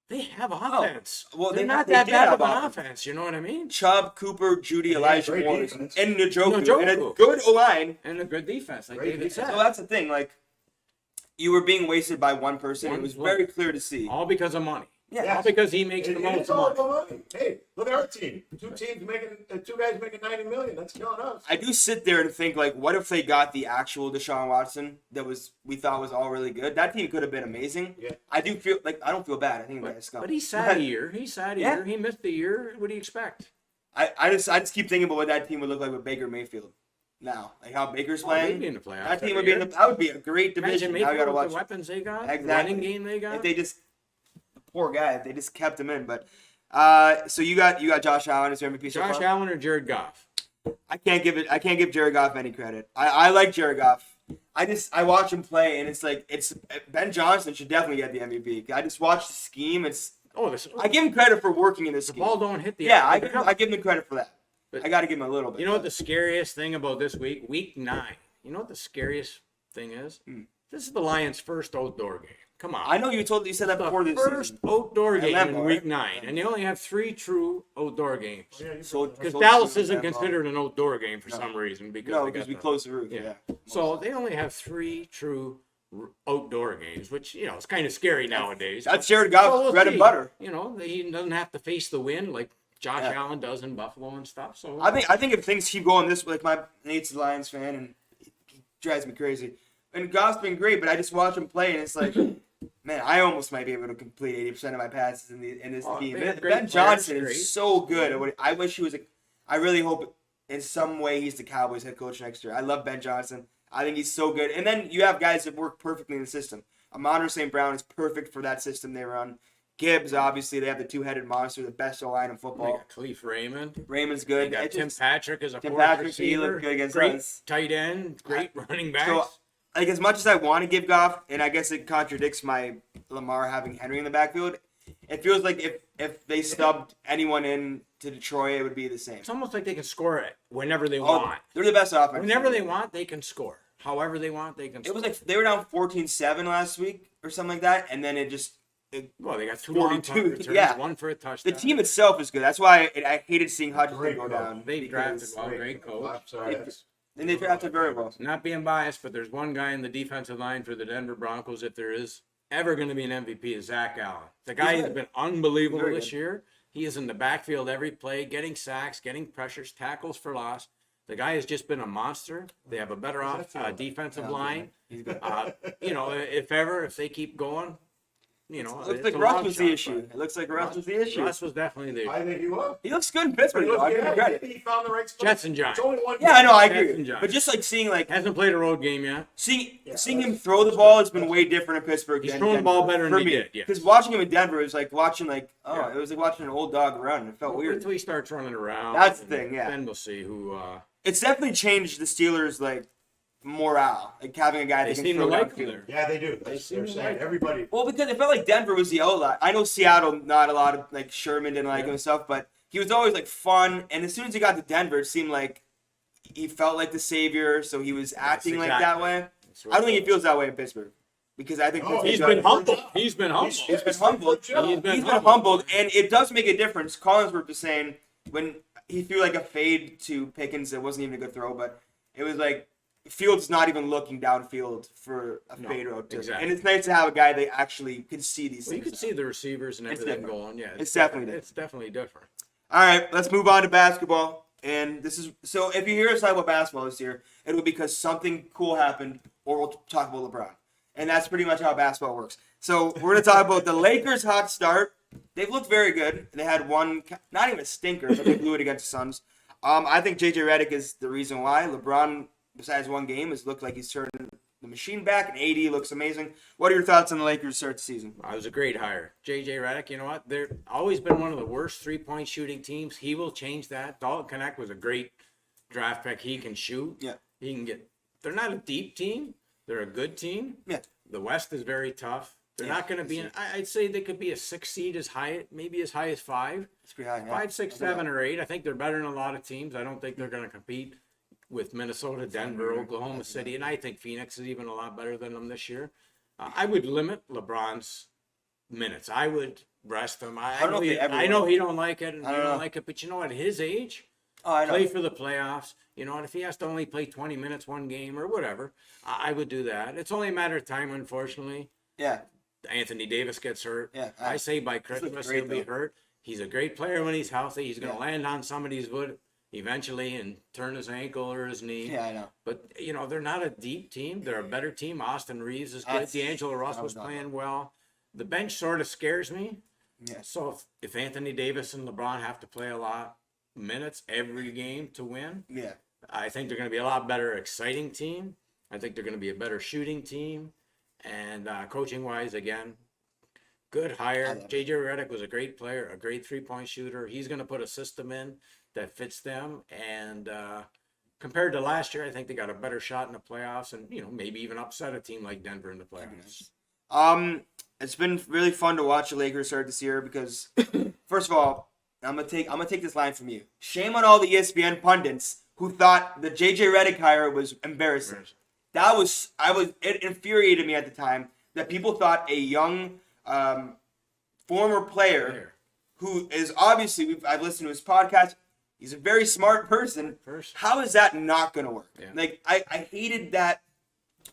Speaker 2: They have offense.
Speaker 1: Well,
Speaker 2: they're not that bad of an offense. You know what I mean?
Speaker 1: Chubb, Cooper, Judy, Elijah Moore, and Njoku. And a
Speaker 2: good
Speaker 1: O-line.
Speaker 2: And a good defense, like David said.
Speaker 1: So that's the thing. Like, you were being wasted by one person. It was very clear to see.
Speaker 2: All because of money.
Speaker 1: Yeah.
Speaker 2: All because he makes the most money.
Speaker 3: Hey, look at our team. Two guys making $90 million. That's killing us.
Speaker 1: I do sit there and think, like, what if they got the actual Deshaun Watson that we thought was all really good? That team could have been amazing.
Speaker 3: Yeah.
Speaker 1: I do feel like I don't feel bad. I think that's
Speaker 2: But he sat a year. He missed a year. What do you expect?
Speaker 1: I just keep thinking about what that team would look like with Baker Mayfield. Now, like how Baker's playing,
Speaker 2: they'd be in the playoffs.
Speaker 1: that team would be that would be a great division.
Speaker 2: Imagine
Speaker 1: I gotta watch
Speaker 2: the weapons they got,
Speaker 1: exactly.
Speaker 2: the running game they got.
Speaker 1: If they just poor guy, if they just kept him in. But so you got Josh Allen as your MVP.
Speaker 2: Josh Allen or Jared Goff?
Speaker 1: I can't give Jared Goff any credit. I like Jared Goff. I watch him play and it's like Ben Johnson should definitely get the MVP. I just watch the scheme. I give him credit for working in this scheme.
Speaker 2: The ball don't hit the
Speaker 1: I give him credit for that. But I got to give him a little bit.
Speaker 2: You know what the scariest thing about this week 9? You know what the scariest thing is? This is the Lions' first outdoor game. Come on.
Speaker 1: I know you said that before this
Speaker 2: first
Speaker 1: season.
Speaker 2: Outdoor game in week 9, and they only have 3 true outdoor games.
Speaker 1: So
Speaker 2: because Dallas isn't considered an outdoor game for some reason because
Speaker 1: we close the roof. Yeah.
Speaker 2: So they only have 3 true outdoor games, which it's kind of scary nowadays.
Speaker 1: That's Jared Goff's bread and butter.
Speaker 2: He doesn't have to face the wind like Josh Allen does in Buffalo and stuff. So
Speaker 1: I think if things keep going this way, like Nate's a Lions fan and he drives me crazy. And Goff's been great, but I just watch him play and it's like, man, I almost might be able to complete 80% of my passes in this game. Ben Johnson is so good. I wish he was I really hope in some way he's the Cowboys head coach next year. I love Ben Johnson. I think he's so good. And then you have guys that work perfectly in the system. Amon St. Brown is perfect for that system they run. Gibbs, obviously, they have the two-headed monster, the best O-line in football.
Speaker 2: They got Khalif Raymond.
Speaker 1: Raymond's good.
Speaker 2: They got Tim Patrick as a
Speaker 1: Tim
Speaker 2: fourth
Speaker 1: Patrick,
Speaker 2: receiver.
Speaker 1: he looked good against
Speaker 2: great
Speaker 1: us.
Speaker 2: Tight end, great running backs.
Speaker 1: So, like, as much as I want to give Goff, and I guess it contradicts my Lamar having Henry in the backfield, it feels like if they stubbed anyone in to Detroit, it would be the same.
Speaker 2: It's almost like they can score it whenever they want.
Speaker 1: They're the best offense.
Speaker 2: Whenever they want, they can score. However they want, they can score.
Speaker 1: It was like they were down 14-7 last week or something like that, and then it just...
Speaker 2: they got 2 long punt returns, 1 for a touchdown.
Speaker 1: The team itself is good. That's why I hated seeing Hutchinson go down.
Speaker 2: They drafted great coach.
Speaker 1: And they drafted very well.
Speaker 2: Not being biased, but there's one guy in the defensive line for the Denver Broncos, if there is ever going to be an MVP, is Zach Allen. The guy has been unbelievable this year. He is in the backfield every play, getting sacks, getting pressures, tackles for loss. The guy has just been a monster. They have a better defensive line. If they keep going, you know,
Speaker 1: It looks
Speaker 2: it's
Speaker 1: like
Speaker 2: a
Speaker 1: Russ
Speaker 2: long
Speaker 1: was
Speaker 2: shot,
Speaker 1: the issue.
Speaker 2: but
Speaker 1: It looks like Russ was the issue.
Speaker 2: Russ was definitely the
Speaker 3: I think he was.
Speaker 1: He looks good in Pittsburgh, though. I give him credit.
Speaker 3: Maybe he found the right spot.
Speaker 2: Jets and Giants.
Speaker 3: It's only one.
Speaker 1: Yeah, I know, I
Speaker 2: Jets
Speaker 1: agree.
Speaker 2: and Giants.
Speaker 1: But just like seeing
Speaker 2: Hasn't played a road game yet.
Speaker 1: seeing him
Speaker 3: that's-
Speaker 1: throw the ball has been way different in Pittsburgh.
Speaker 2: He's
Speaker 1: than
Speaker 2: throwing the
Speaker 1: Denver,
Speaker 2: ball better than
Speaker 1: for
Speaker 2: he
Speaker 1: me.
Speaker 2: did, yes.
Speaker 1: Because watching him in Denver was like watching it
Speaker 2: Yeah.
Speaker 1: was like watching an old dog run. It felt
Speaker 2: Wait
Speaker 1: weird.
Speaker 2: until he starts running around.
Speaker 1: That's the thing, yeah.
Speaker 2: Then we'll see who.
Speaker 1: It's definitely changed the Steelers like morale, like having a guy
Speaker 2: They
Speaker 1: that can
Speaker 2: seem to
Speaker 1: throw
Speaker 2: like him
Speaker 1: downfield.
Speaker 2: there.
Speaker 3: Yeah, they do.
Speaker 2: They seem
Speaker 3: They're
Speaker 2: to
Speaker 3: saying
Speaker 2: like him.
Speaker 3: everybody.
Speaker 1: Well, because it felt like Denver was the outlet. I know Seattle, not a lot of like Sherman didn't like him and stuff, but he was always like fun. And as soon as he got to Denver, it seemed like he felt like the savior, so he was acting like that
Speaker 2: exactly.
Speaker 1: way.
Speaker 2: That's what
Speaker 1: I don't think
Speaker 2: it
Speaker 1: he
Speaker 2: was.
Speaker 1: feels that way in Pittsburgh because I think
Speaker 3: Oh,
Speaker 1: Pittsburgh's
Speaker 2: He's
Speaker 1: got-
Speaker 2: been humble. He's been humble.
Speaker 1: He's been humbled.
Speaker 2: He's been
Speaker 1: humbled, and it does make a difference. Collinsworth was saying when he threw like a fade to Pickens, it wasn't even a good throw, but it was like Fields not even looking downfield for a
Speaker 2: No,
Speaker 1: fade route.
Speaker 2: exactly.
Speaker 1: And it's nice to have a guy that actually can see these
Speaker 2: Well, you
Speaker 1: things.
Speaker 2: can see the receivers and
Speaker 1: It's
Speaker 2: everything
Speaker 1: different.
Speaker 2: going. Yeah,
Speaker 1: It's definitely
Speaker 2: It's definitely different.
Speaker 1: All right, let's move on to basketball. And this is so if you hear us talk about basketball this year, it'll be because something cool happened, or we'll talk about LeBron. And that's pretty much how basketball works. So we're going to talk about the Lakers' hot start. They've looked very good. They had one, not even a stinker, but they blew it against the Suns. I think JJ Redick is the reason why. LeBron, besides one game, has looked like he's turned the machine back, and AD looks amazing. What are your thoughts on the Lakers' start the season?
Speaker 2: It was a great hire. JJ Redick, you know what? They're always been one of the worst three-point shooting teams. He will change that. Dalton Connect was a great draft pick. He can shoot.
Speaker 1: Yeah.
Speaker 2: He can get. They're not a deep team. They're a good team.
Speaker 1: Yeah.
Speaker 2: The West is very tough. They're
Speaker 1: Yeah,
Speaker 2: not going to be. I'd say they could be a 6 seed, maybe as high as 5,
Speaker 1: It's pretty high.
Speaker 2: 5, 6, 7, or 8. I think they're better than a lot of teams. I don't think they're going to compete with Minnesota, Denver, Oklahoma City, and I think Phoenix is even a lot better than them this year. I would limit LeBron's minutes. I would rest him. I
Speaker 1: don't know
Speaker 2: know
Speaker 1: if they ever
Speaker 2: I know
Speaker 1: will.
Speaker 2: he don't like it, and
Speaker 1: I
Speaker 2: he
Speaker 1: don't
Speaker 2: don't
Speaker 1: know.
Speaker 2: like it. But you know, at his age,
Speaker 1: Oh, I know.
Speaker 2: play for the playoffs. You know, and if he has to only play 20 minutes one game or whatever, I would do that. It's only a matter of time, unfortunately.
Speaker 1: Yeah.
Speaker 2: Anthony Davis gets hurt.
Speaker 1: Yeah,
Speaker 2: I say by
Speaker 1: looks
Speaker 2: Christmas
Speaker 1: great,
Speaker 2: he'll be
Speaker 1: though.
Speaker 2: hurt. He's a great player when he's healthy. He's going to
Speaker 1: Yeah.
Speaker 2: land on somebody's foot eventually and turn his ankle or his knee.
Speaker 1: Yeah, I know.
Speaker 2: But, you know, they're not a deep team. They're a better team. Austin Reeves is good.
Speaker 1: That's-
Speaker 2: D'Angelo Russ
Speaker 1: I
Speaker 2: was
Speaker 1: was not-
Speaker 2: playing well. The bench sort of scares me.
Speaker 1: Yeah.
Speaker 2: So if Anthony Davis and LeBron have to play a lot minutes every game to win,
Speaker 1: Yeah.
Speaker 2: I think they're going to be a lot better exciting team. I think they're going to be a better shooting team. And coaching-wise, again, good hire.
Speaker 1: love it.
Speaker 2: JJ Redick was a great player, a great three-point shooter. He's going to put a system in that fits them. And compared to last year, I think they got a better shot in the playoffs and, you know, maybe even upset a team like Denver in the playoffs.
Speaker 1: It's been really fun to watch the Lakers start this year because, first of all, I'm gonna take this line from you. Shame on all the ESPN pundits who thought the JJ Redick hire was embarrassing. It infuriated me at the time that people thought a young former player who is obviously I've listened to his podcast. He's a very smart person. How is that not going to work?
Speaker 2: Yeah.
Speaker 1: Like I hated that.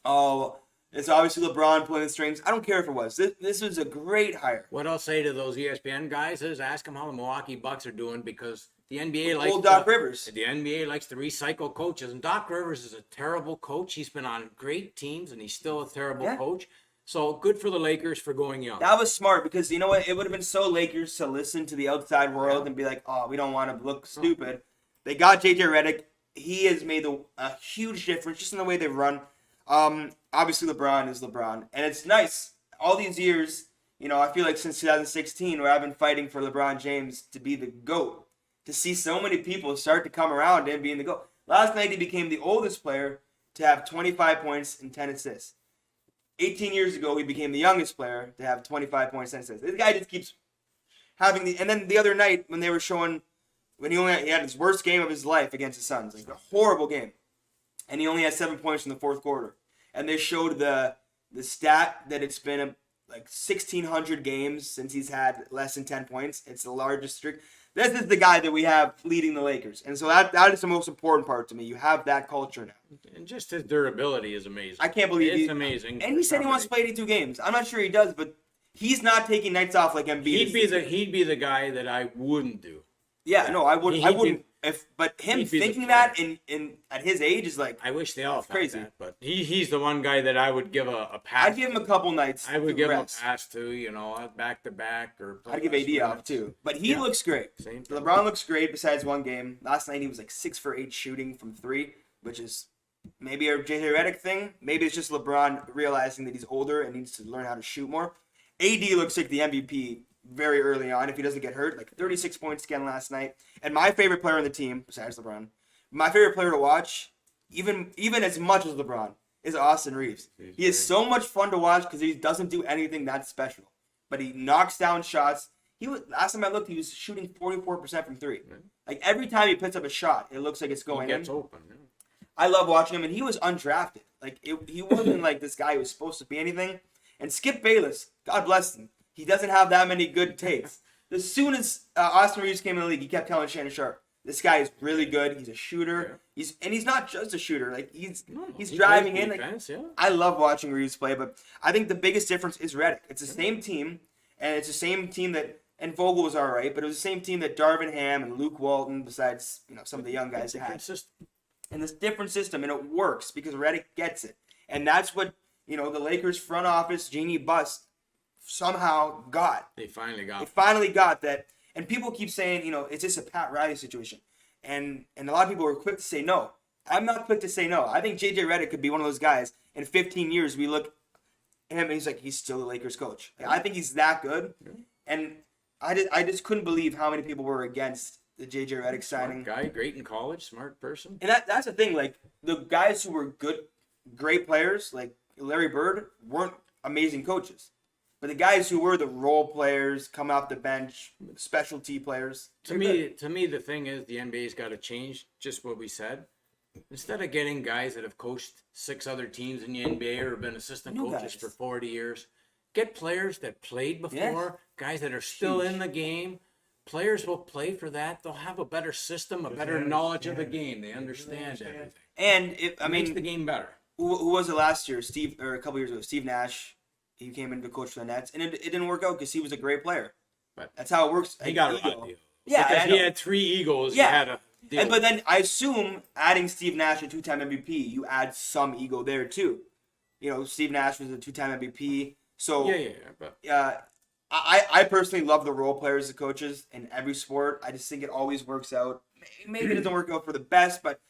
Speaker 1: Oh, it's obviously LeBron pulling the strings. I don't care if it was. This was a great hire.
Speaker 2: What I'll say to those ESPN guys is ask them how the Milwaukee Bucks are doing because the NBA likes
Speaker 1: Old Doc Rivers.
Speaker 2: The NBA likes to recycle coaches, and Doc Rivers is a terrible coach. He's been on great teams, and he's still a terrible
Speaker 1: Yeah.
Speaker 2: coach. So good for the Lakers for going young.
Speaker 1: That was smart because you know what? It would have been so Lakers to listen to the outside world and be like, "Oh, we don't want to look stupid." They got JJ Redick. He has made a huge difference just in the way they run. Obviously, LeBron is LeBron, and it's nice. All these years, you know, I feel like since 2016, where I've been fighting for LeBron James to be the GOAT, to see so many people start to come around and being the GOAT. Last night, he became the oldest player to have 25 points and 10 assists. 18 years ago, he became the youngest player to have 25 points and 10 assists. This guy just keeps having the. And then the other night, when they were showing, when he had his worst game of his life against the Suns, like a horrible game, and he only had 7 points in the fourth quarter. And they showed the stat that it's been like 1,600 games since he's had less than 10 points. It's the largest streak. This is the guy that we have leading the Lakers. And so that is the most important part to me. You have that culture now.
Speaker 2: And just his durability is amazing.
Speaker 1: I can't believe
Speaker 2: it's amazing.
Speaker 1: And he said he wants to play 82 games. I'm not sure he does, but he's not taking nights off like Embiid.
Speaker 2: He'd be the guy that I wouldn't do.
Speaker 1: Yeah, no, I would.
Speaker 2: He-
Speaker 1: I
Speaker 2: he'd be-
Speaker 1: wouldn't. But him
Speaker 2: he'd be the
Speaker 1: thinking
Speaker 2: player.
Speaker 1: that in at his age is like
Speaker 2: I wish they all thought
Speaker 1: crazy.
Speaker 2: that, but he's the one guy that I would give a pass.
Speaker 1: I'd give him a couple nights.
Speaker 2: I would
Speaker 1: to
Speaker 2: give him a
Speaker 1: rest.
Speaker 2: pass to, back to back, or
Speaker 1: I'd give AD off too, but he
Speaker 2: Yeah.
Speaker 1: looks great.
Speaker 2: Same thing.
Speaker 1: LeBron looks great. Besides one game, last night he was like 6 for 8 shooting from 3, which is maybe a JJ Redick thing. Maybe it's just LeBron realizing that he's older and needs to learn how to shoot more. AD looks like the MVP very early on if he doesn't get hurt. Like 36 points again last night. And my favorite player on the team, besides LeBron, my favorite player to watch, even as much as LeBron, is Austin Reeves. He is so much fun to watch because he doesn't do anything that special, but he knocks down shots. Last time I looked, he was shooting 44% from 3. Like every time he puts up a shot, it looks like it's going
Speaker 2: He gets
Speaker 1: in.
Speaker 2: open. Yeah.
Speaker 1: I love watching him, and he was undrafted. Like he wasn't like this guy who was supposed to be anything. And Skip Bayless, God bless him, he doesn't have that many good takes. As soon as Austin Reeves came in the league, he kept telling Shannon Sharp, "This guy is really good. He's a shooter. He's not just a shooter. Like he's
Speaker 2: He
Speaker 1: driving
Speaker 2: plays
Speaker 1: in. Like,
Speaker 2: defense, yeah.
Speaker 1: I love watching Reeves play, but I think the biggest difference is Redick. It's the same team, and it's the same team that. And Vogel was all right, but it was the same team that Darvin Ham and Luke Walton, besides some of the young guys, had.
Speaker 2: Consistent.
Speaker 1: And this different system, and it works because Redick gets it, and that's what the Lakers front office, Jeannie Buss, somehow got.
Speaker 2: They finally got.
Speaker 1: They finally got that, and people keep saying, it's just a Pat Riley situation, and a lot of people are quick to say no. I'm not quick to say no. I think JJ Redick could be one of those guys. In 15 years, we look at him and he's still the Lakers coach. Like, I think he's that good, and I just couldn't believe how many people were against the JJ Redick signing.
Speaker 2: Smart guy, great in college, smart person.
Speaker 1: And that's the thing. Like the guys who were great players, like Larry Bird, weren't amazing coaches. But the guys who were the role players, come off the bench, specialty players.
Speaker 2: To me, the thing is the NBA's got to change. Just what we said. Instead of getting guys that have coached 6 other teams in the NBA or have been assistant
Speaker 1: New
Speaker 2: coaches
Speaker 1: guys.
Speaker 2: for 40 years, get players that played before,
Speaker 1: Yes.
Speaker 2: guys that are still
Speaker 1: Huge.
Speaker 2: in the game. Players will play for that. They'll have a better system, a better knowledge of the game. They understand everything.
Speaker 1: And
Speaker 2: It makes the game better.
Speaker 1: who was it last year? A couple years ago, Steve Nash. He came in to coach for the Nets, and it didn't work out because he was a great player.
Speaker 2: But
Speaker 1: That's how it works.
Speaker 2: he got a
Speaker 1: Ego.
Speaker 2: hot deal.
Speaker 1: Yeah,
Speaker 2: because
Speaker 1: I
Speaker 2: he
Speaker 1: know.
Speaker 2: had 3 egos.
Speaker 1: Yeah.
Speaker 2: He had a deal.
Speaker 1: But then I assume adding Steve Nash a 2-time MVP, you add some ego there too. Steve Nash was a 2-time MVP, so
Speaker 2: yeah. But
Speaker 1: I personally love the role players as coaches in every sport. I just think it always works out. Maybe it doesn't work out for the best, but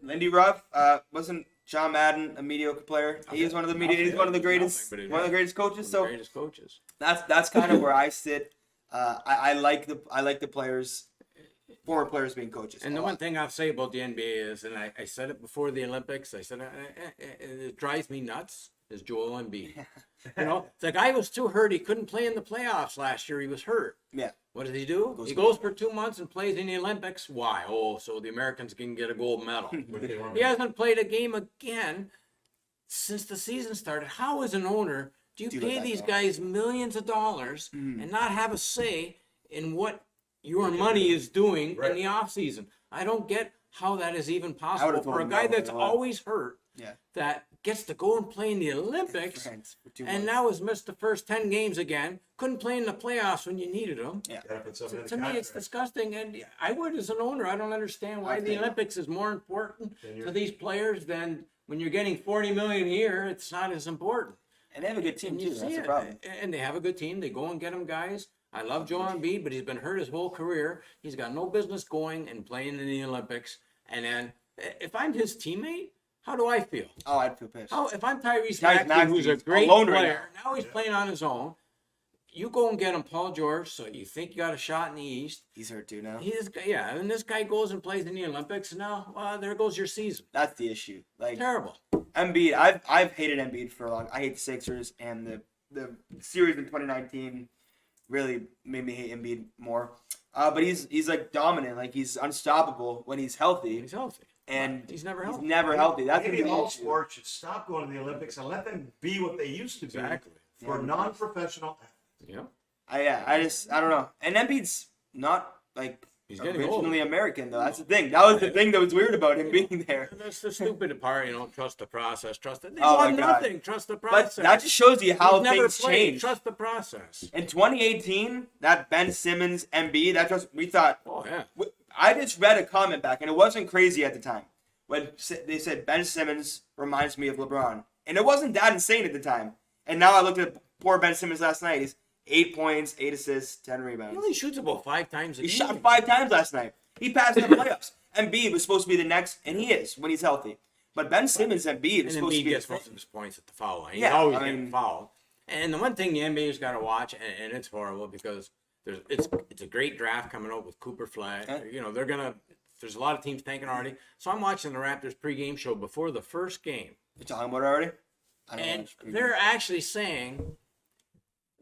Speaker 1: Lindy Ruff wasn't John Madden a mediocre player? He's one of the he's one of the greatest coaches. So
Speaker 2: greatest coaches.
Speaker 1: that's kind of where I sit. I like the players, former players being coaches.
Speaker 2: And the one thing I'll say about the NBA is, and I said it before the Olympics, I said it drives me nuts, is Joel Embiid. The guy was too hurt. He couldn't play in the playoffs last year. He was hurt.
Speaker 1: Yeah.
Speaker 2: What does he do? He goes for 2 months and plays in the Olympics. Why? Oh, so the Americans can get a gold medal. He hasn't played a game again since the season started. How, as an owner, do you pay these guys millions of dollars and not have a say in what your money is doing in the offseason? I don't get how that is even possible for a guy that's always hurt, that gets to go and play in the Olympics, and now has missed the first 10 games again, couldn't play in the playoffs when you needed him. To me, it's disgusting, and I would, as an owner, I don't understand why the Olympics is more important to these players than when you're getting $40 million here. It's not as important.
Speaker 1: And they have a good team
Speaker 2: And
Speaker 1: too.
Speaker 2: you see
Speaker 1: That's the
Speaker 2: it,
Speaker 1: problem.
Speaker 2: and they have a good team. They go and get them guys. I love Joel Embiid, but he's been hurt his whole career. He's got no business going and playing in the Olympics. And then, if I'm his teammate, how do I feel?
Speaker 1: Oh, I'd feel pissed.
Speaker 2: If I'm Tyrese
Speaker 1: Tyrese
Speaker 2: Maxey, who's a
Speaker 1: Maxey's
Speaker 2: great
Speaker 1: alone right
Speaker 2: player, now he's playing on his own. You go and get him Paul George, so you think you got a shot in the East.
Speaker 1: He's hurt too now.
Speaker 2: And this guy goes and plays in the Olympics, and now there goes your season.
Speaker 1: That's the issue. Like
Speaker 2: Terrible.
Speaker 1: Embiid, I've hated Embiid for a long. I hate the Sixers, and the series in 2019 really made me hate Embiid more. But he's like dominant, like he's unstoppable when he's healthy.
Speaker 2: He's healthy.
Speaker 1: And
Speaker 2: he's never healthy.
Speaker 1: That's
Speaker 3: Maybe
Speaker 1: gonna be
Speaker 3: all
Speaker 1: the issue.
Speaker 3: sports should stop going to the Olympics and let them be what they used to be for
Speaker 1: Yeah.
Speaker 3: non-professional athletes.
Speaker 2: Yeah.
Speaker 1: I don't know. And Embiid's not like
Speaker 2: He's getting old.
Speaker 1: originally American, though. That's the thing. That was the thing that was weird about him being there.
Speaker 2: That's the stupid part, trust the process, trust it. They
Speaker 1: Oh, my
Speaker 2: want
Speaker 1: God.
Speaker 2: nothing, trust the process.
Speaker 1: But that just shows you how
Speaker 2: He's never
Speaker 1: things
Speaker 2: played,
Speaker 1: change.
Speaker 2: trust the process.
Speaker 1: In 2018, that Ben Simmons Embiid, we thought.
Speaker 2: Oh, yeah.
Speaker 1: I just read a comment back, and it wasn't crazy at the time. When they said Ben Simmons reminds me of LeBron. And it wasn't that insane at the time. And now I looked at poor Ben Simmons last night. He's 8 points, 8 assists, 10 rebounds.
Speaker 2: He only shoots about 5 times a
Speaker 1: He
Speaker 2: game.
Speaker 1: shot 5 times last night. He passed in the playoffs. Embiid was supposed to be the next, and he is when he's healthy. But Ben Simmons and Embiid
Speaker 2: And
Speaker 1: is supposed
Speaker 2: Embiid
Speaker 1: to be
Speaker 2: gets
Speaker 1: the
Speaker 2: most of his points at the foul line. He's
Speaker 1: Yeah,
Speaker 2: always
Speaker 1: I
Speaker 2: getting
Speaker 1: mean-
Speaker 2: fouled. And the one thing the NBA's got to watch, and it's horrible because it's a great draft coming out with Cooper Flag.
Speaker 1: Yeah.
Speaker 2: There's a lot of teams tanking already. So I'm watching the Raptors pregame show before the first game.
Speaker 1: You're talking about it already? I don't
Speaker 2: And
Speaker 1: watch
Speaker 2: they're actually saying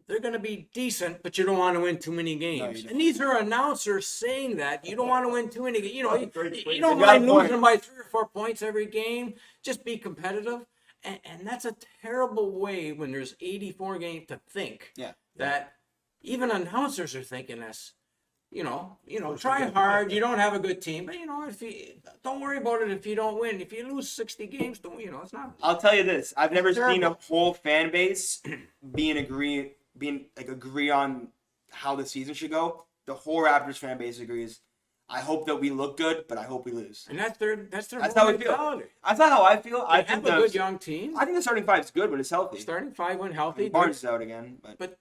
Speaker 2: they're going to be decent, but you don't want to win too many games.
Speaker 1: don't.
Speaker 2: And these are announcers saying that you don't want to win too many games. You don't
Speaker 1: They
Speaker 2: mind
Speaker 1: got a point.
Speaker 2: losing by 3 or 4 points every game. Just be competitive. And that's a terrible way when there's 84 games to think that even announcers are thinking this. Try hard. You don't have a good team, but if you don't worry about it if you don't win. If you lose 60 games, it's not.
Speaker 1: I'll tell you this: I've never seen a
Speaker 2: terrible.
Speaker 1: whole fan base agree on how the season should go. The whole Raptors fan base agrees. I hope that we look good, but I hope we lose.
Speaker 2: And that's their
Speaker 1: That's
Speaker 2: whole
Speaker 1: how we feel.
Speaker 2: mentality.
Speaker 1: That's not how I feel.
Speaker 2: They
Speaker 1: I
Speaker 2: have
Speaker 1: think
Speaker 2: a good young team.
Speaker 1: I think the starting five is good when it's healthy.
Speaker 2: Starting 5 when healthy.
Speaker 1: Barnes is out again,
Speaker 2: But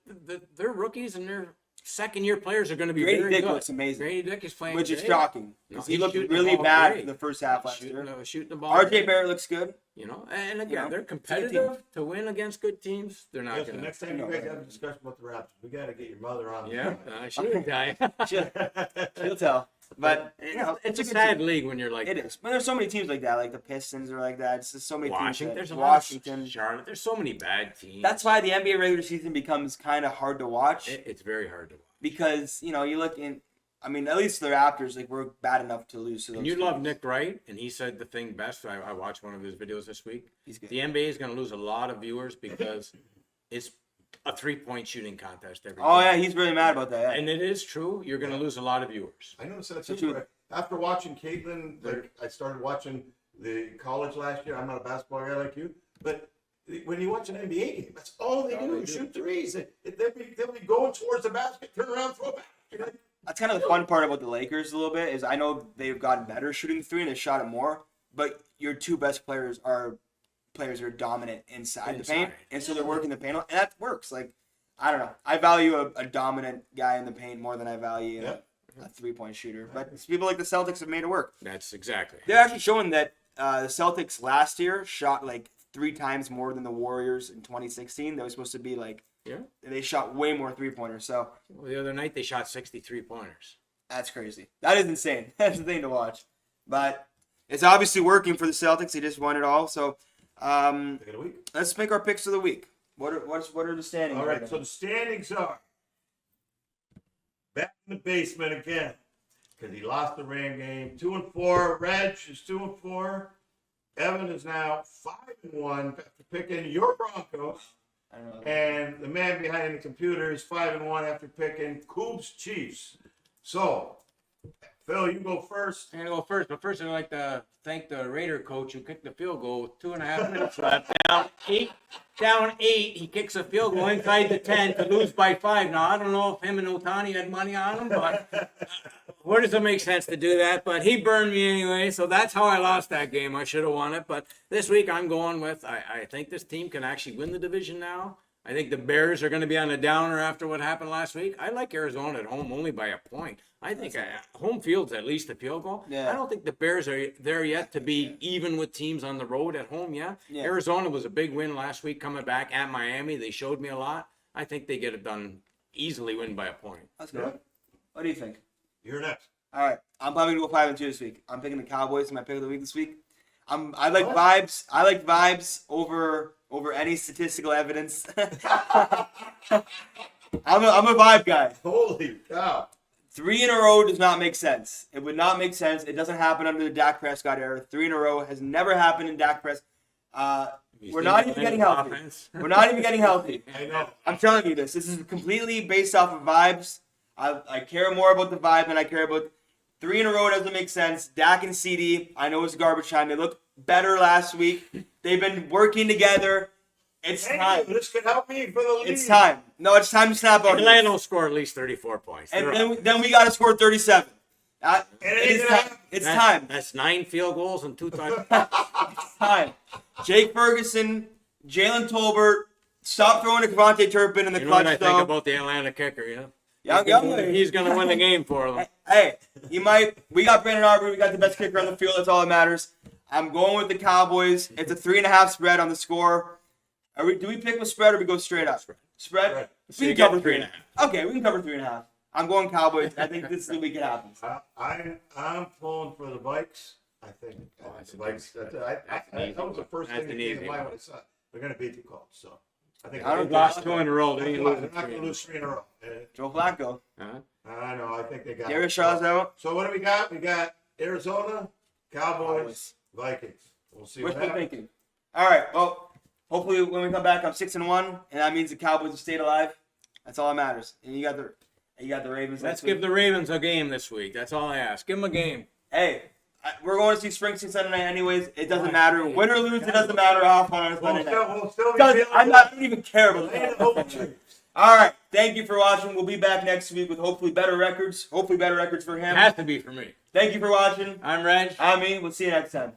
Speaker 2: their rookies and their second-year players are going to be
Speaker 1: Grady
Speaker 2: very
Speaker 1: Dick
Speaker 2: good.
Speaker 1: looks amazing.
Speaker 2: Grady Dick is playing
Speaker 1: which is
Speaker 2: great.
Speaker 1: shocking
Speaker 2: No,
Speaker 1: because he
Speaker 2: he's
Speaker 1: looked
Speaker 2: shooting the
Speaker 1: really
Speaker 2: ball
Speaker 1: bad
Speaker 2: great.
Speaker 1: for the first half last
Speaker 2: Shooting
Speaker 1: year.
Speaker 2: shooting the ball.
Speaker 1: RJ Barrett looks good.
Speaker 2: And again, they're
Speaker 1: it's a good
Speaker 2: competitive to win against good teams. They're not
Speaker 3: Listen,
Speaker 2: going to.
Speaker 3: next time you guys have a discussion about the Raptors, we got to get your mother on.
Speaker 2: Yeah, I should, guy.
Speaker 1: She'll tell. But
Speaker 2: It's a
Speaker 1: good
Speaker 2: sad
Speaker 1: team.
Speaker 2: league when you're like
Speaker 1: It is. But there's so many teams like that, like the Pistons are like that. It's just so many
Speaker 2: Washington.
Speaker 1: teams.
Speaker 2: There's a
Speaker 1: Washington.
Speaker 2: lot of Charlotte. There's so many bad teams.
Speaker 1: That's why the NBA regular season becomes kind of hard to watch
Speaker 2: It's very hard to watch.
Speaker 1: because you look in. I mean, at least the Raptors, like we're bad enough to lose to those.
Speaker 2: And you love
Speaker 1: teams.
Speaker 2: Nick Wright, and he said the thing best. I watched one of his videos this week.
Speaker 1: He's good.
Speaker 2: The NBA is going to lose a lot of viewers because it's a 3-point shooting contest every
Speaker 1: Oh
Speaker 2: day.
Speaker 1: yeah, he's really mad about that. Yeah.
Speaker 2: And it is true. You're going to lose a lot of viewers.
Speaker 3: I noticed that
Speaker 1: So
Speaker 3: too.
Speaker 1: true.
Speaker 3: After watching Caitlin, I started watching the college last year. I'm not a basketball guy like you, but when you watch an NBA game, that's all they do is shoot threes. They'll be going towards the basket, turn around, throw back.
Speaker 1: That's kind of the fun part about the Lakers a little bit is I know they've gotten better shooting three and they shot it more, but your two best players are players that are dominant inside the paint, and so they're working the paint, and that works. Like I don't know, I value a dominant guy in the paint more than I value a 3-point shooter. But people like the Celtics have made it work.
Speaker 2: That's exactly.
Speaker 1: They're actually showing that the Celtics last year shot like 3 times more than the Warriors in 2016. They were supposed to be like they shot way more 3-pointers. So
Speaker 2: Well, the other night they shot 63 pointers.
Speaker 1: that's crazy. That is insane. That's the thing to watch. But it's obviously working for the Celtics. They just won it all. So let's make our picks of the week. What are the standings?
Speaker 3: All right, so the standings are back in the basement again because he lost the rain game. 2-4. Reg is 2-4. Evan is now 5-1 after picking your Broncos.
Speaker 1: I don't know.
Speaker 3: And the man behind the computer is 5-1 after picking Coop's Chiefs. So, Phil, you go first.
Speaker 2: I'm going to go first, but first I'd like to thank the Raider coach who kicked the field goal with 2.5 minutes left. Down 8, he kicks a field goal inside the 10 to lose by 5. Now, I don't know if him and Otani had money on him, but where does it make sense to do that? But he burned me anyway, so that's how I lost that game. I should have won it. But this week I'm going with, I think this team can actually win the division now. I think the Bears are going to be on a downer after what happened last week. I like Arizona at home only by a point. I think home field's at least a field goal.
Speaker 1: Yeah.
Speaker 2: I don't think the Bears are there yet to be even with teams on the road at home yet. Yeah. Arizona was a big win last week coming back at Miami. They showed me a lot. I think they get it done easily, win by a point.
Speaker 1: That's good. What do you think?
Speaker 3: You're next.
Speaker 1: All right, I'm probably gonna go 5-2 this week. I'm picking the Cowboys in my pick of the week this week. I like vibes. I like vibes over any statistical evidence. I'm a vibe guy.
Speaker 3: Holy cow.
Speaker 1: 3 in a row does not make sense. It would not make sense. It doesn't happen under the Dak Prescott era. 3 in a row has never happened in Dak Prescott. We're not even getting healthy. We're not even getting healthy.
Speaker 3: I know.
Speaker 1: I'm telling you this. This is completely based off of vibes. I care more about the vibe than I care about 3 in a row doesn't make sense. Dak and CD, I know it's garbage time. They look better last week. They've been working together. It's time.
Speaker 3: This could help me for the lead.
Speaker 1: It's time. No, it's time to snap out.
Speaker 2: Atlanta will score at least 34 points.
Speaker 1: And then we got to score 37. It's time.
Speaker 2: That's 9 field goals and 2 touchdowns.
Speaker 1: It's time. Jake Ferguson, Jalen Tolbert, stop throwing to Devontae Turpin in the
Speaker 2: You know
Speaker 1: clutch,
Speaker 2: what I
Speaker 1: though.
Speaker 2: think about the Atlanta kicker, you know?
Speaker 1: He's
Speaker 2: going to win the game for them.
Speaker 1: Hey, he might. We got Brandon Aubrey. We got the best kicker on the field. That's all that matters. I'm going with the Cowboys. It's a 3.5 spread on the score. Do we pick with spread or we go straight up? Spread?
Speaker 2: So
Speaker 1: We
Speaker 2: you
Speaker 1: can cover
Speaker 2: get 3.5.
Speaker 1: Okay, we can cover 3.5. I'm going Cowboys. I think this is the week it happens.
Speaker 3: I'm pulling for the Vikes. I think
Speaker 2: that's
Speaker 3: the Vikes.
Speaker 2: an
Speaker 3: That was the first
Speaker 2: That's
Speaker 3: thing that
Speaker 2: an
Speaker 3: came
Speaker 2: easy
Speaker 3: to mind
Speaker 2: one.
Speaker 3: when I saw it. They're going to beat the Colts, so I think
Speaker 1: I don't
Speaker 3: they've
Speaker 2: Lost 2 in a row. They ain't
Speaker 3: They're
Speaker 2: losing
Speaker 3: not
Speaker 2: 3
Speaker 3: going
Speaker 2: in
Speaker 3: to
Speaker 2: a
Speaker 3: lose 3 in a row.
Speaker 1: Joe Flacco.
Speaker 2: row.
Speaker 3: I know. I think they got
Speaker 1: Darius
Speaker 3: it.
Speaker 1: Shaw's out.
Speaker 3: So what do we got? We got Arizona, Cowboys, Vikings. We'll see
Speaker 1: We're
Speaker 3: what
Speaker 1: still
Speaker 3: happens.
Speaker 1: thinking. All right. Well, hopefully when we come back, I'm 6-1, and that means the Cowboys have stayed alive. That's all that matters. And you got the Ravens.
Speaker 2: Let's
Speaker 1: next
Speaker 2: give
Speaker 1: week.
Speaker 2: the Ravens a game this week. That's all I ask. Give them a game.
Speaker 1: Hey, we're going to see Springsteen Sunday night anyways. It doesn't matter. Win or lose, it doesn't matter how fun on a Sunday night.
Speaker 3: We'll still be
Speaker 1: Doesn't-
Speaker 3: feeling
Speaker 1: I don't even care about
Speaker 3: Land
Speaker 1: that.
Speaker 3: of hope troops.
Speaker 1: All right. Thank you for watching. We'll be back next week with hopefully better records. Hopefully better records for
Speaker 2: It
Speaker 1: him.
Speaker 2: has to be for me.
Speaker 1: Thank you for watching.
Speaker 2: I'm Reg.
Speaker 1: I'm me. We'll see you next time.